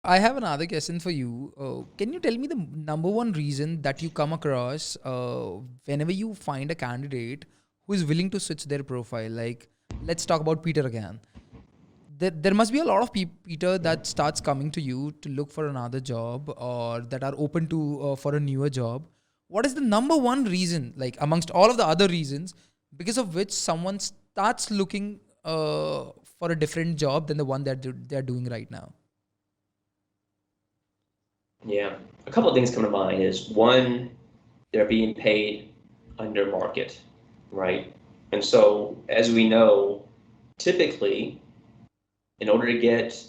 I have another question for you. Can you tell me the number one reason that you come across whenever you find a candidate who is willing to switch their profile? Like, let's talk about Peter again. There must be a lot of Peter that starts coming to you to look for another job or that are open to for a newer job. What is the number one reason, like amongst all of the other reasons, because of which someone starts looking for a different job than the one that they're doing right now? Yeah, a couple of things come to mind is one, they're being paid under market, right? And so, as we know, typically, in order to get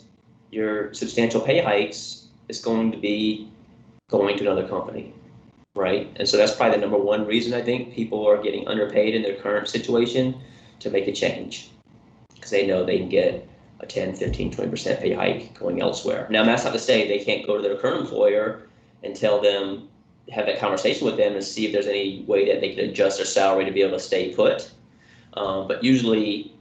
your substantial pay hikes, it's going to be going to another company, right? And so that's probably the number one reason I think people are getting underpaid in their current situation to make a change because they know they can get a 10, 15, 20% pay hike going elsewhere. Now, that's not to say they can't go to their current employer and tell them, have that conversation with them and see if there's any way that they can adjust their salary to be able to stay put. But usually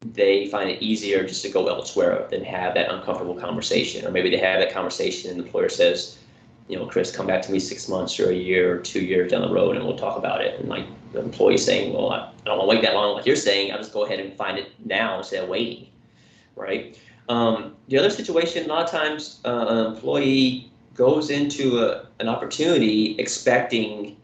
they find it easier just to go elsewhere than have that uncomfortable conversation. Or maybe they have that conversation and the employer says, Chris, come back to me 6 months or a year or 2 years down the road and we'll talk about it. And like the employee saying, well, I don't want to wait that long like you're saying. I'll just go ahead and find it now instead of waiting, right? The other situation, a lot of times an employee goes into an opportunity expecting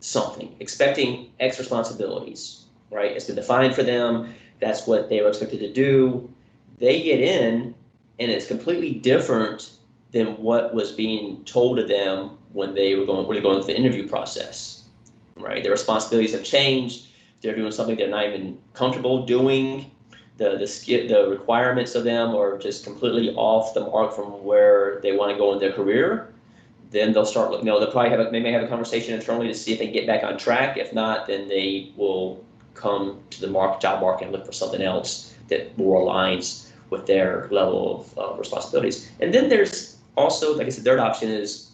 something, expecting X responsibilities, right? It's been defined for them. That's what they were expected to do. They get in and it's completely different than what was being told to them when they were going through the interview process, right? Their responsibilities have changed. They're doing something they're not even comfortable doing. The requirements of them are just completely off the mark from where they want to go in their career. Then they'll start looking. They'll probably they may have a conversation internally to see if they can get back on track. If not, then they will come to the job market and look for something else that more aligns with their level of responsibilities. And then there's also, like I said, third option is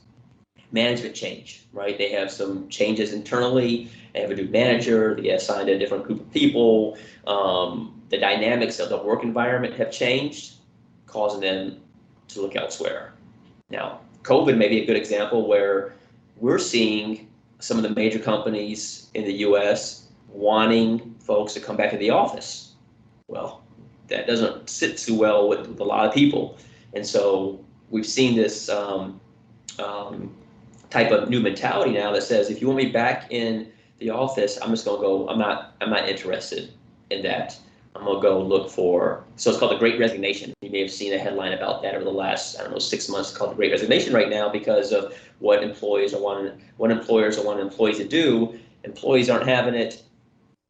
management change, right? They have some changes internally. They have a new manager. They get assigned to a different group of people. The dynamics of the work environment have changed, causing them to look elsewhere. Now, COVID may be a good example where we're seeing some of the major companies in the US wanting folks to come back to the office. Well, that doesn't sit too well with a lot of people. And so we've seen this type of new mentality now that says, if you want me back in the office, I'm just gonna go, I'm not interested in that. I'm gonna go look for, so it's called the Great Resignation. You may have seen a headline about that over the last, 6 months, called the Great Resignation right now because of what employers are wanting employees to do. Employees aren't having it.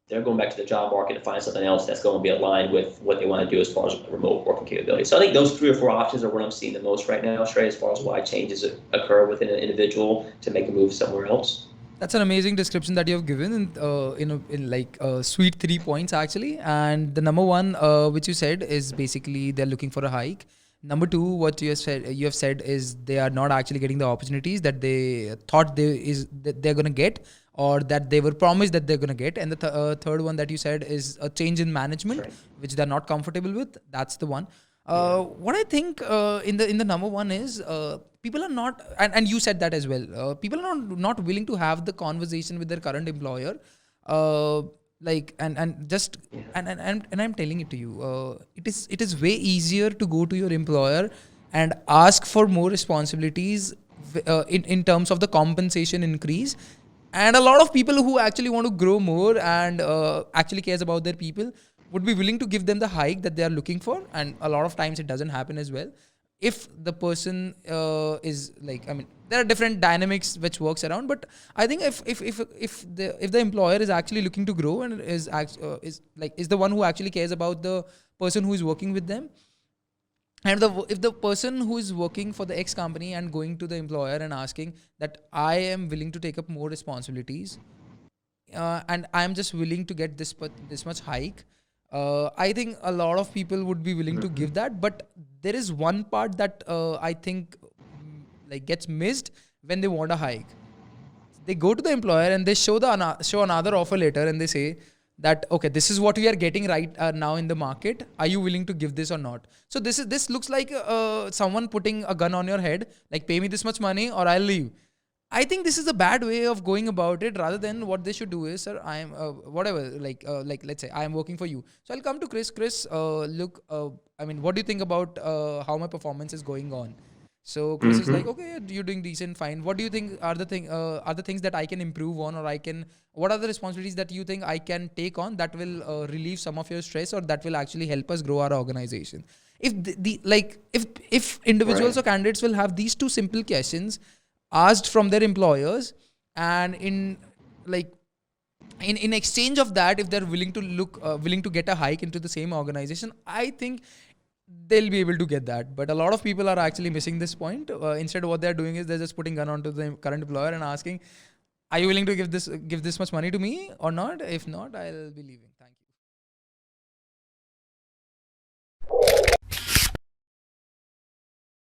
They're going back to the job market to find something else that's going to be aligned with what they want to do as far as remote working capability. So I think those 3 or 4 options are what I'm seeing the most right now, Shrey, as far as why changes occur within an individual to make a move somewhere else. That's an amazing description that you have given in like sweet 3 points actually. And the number one, which you said, is basically they're looking for a hike. Number two, what you have said is they are not actually getting the opportunities that they thought that they're gonna get, or that they were promised that they're gonna get. And the third one that you said is a change in management, Right. which they're not comfortable with. That's the one. What I think in the number one is people are not, and you said that as well. People are not willing to have the conversation with their current employer, like and just Yeah. and I'm telling it to you. It is way easier to go to your employer and ask for more responsibilities in terms of the compensation increase. And a lot of people who actually want to grow more and actually cares about their people would be willing to give them the hike that they are looking for. And a lot of times it doesn't happen as well if the person is like, I mean, there are different dynamics which works around. But I think if the employer is actually looking to grow and is the one who actually cares about the person who is working with them, and if the person who is working for the X company and going to the employer and asking that I am willing to take up more responsibilities, and I'm just willing to get this much hike, I think a lot of people would be willing to give that. But there is one part that I think like gets missed when they want a hike. They go to the employer and they show another offer letter and they say that okay, this is what we are getting right now in the market. Are you willing to give this or not? So this looks like someone putting a gun on your head, like pay me this much money or I'll leave. I think this is a bad way of going about it. Rather than what they should do is, sir, I am whatever. Like let's say I am working for you, so I'll come to Chris. Chris, look, I mean, what do you think about how my performance is going on? So Chris is like, okay, you're doing decent, fine. What do you think are the things that I can improve on, or I can? What are the responsibilities that you think I can take on that will relieve some of your stress, or that will actually help us grow our organization? If if individuals or candidates will have these two simple questions asked from their employers, and in exchange of that, if they're willing to get a hike into the same organization, I think they'll be able to get that. But a lot of people are actually missing this point. Instead, what they're doing is they're just putting gun onto the current employer and asking, are you willing to give this much money to me or not? If not, I'll be leaving.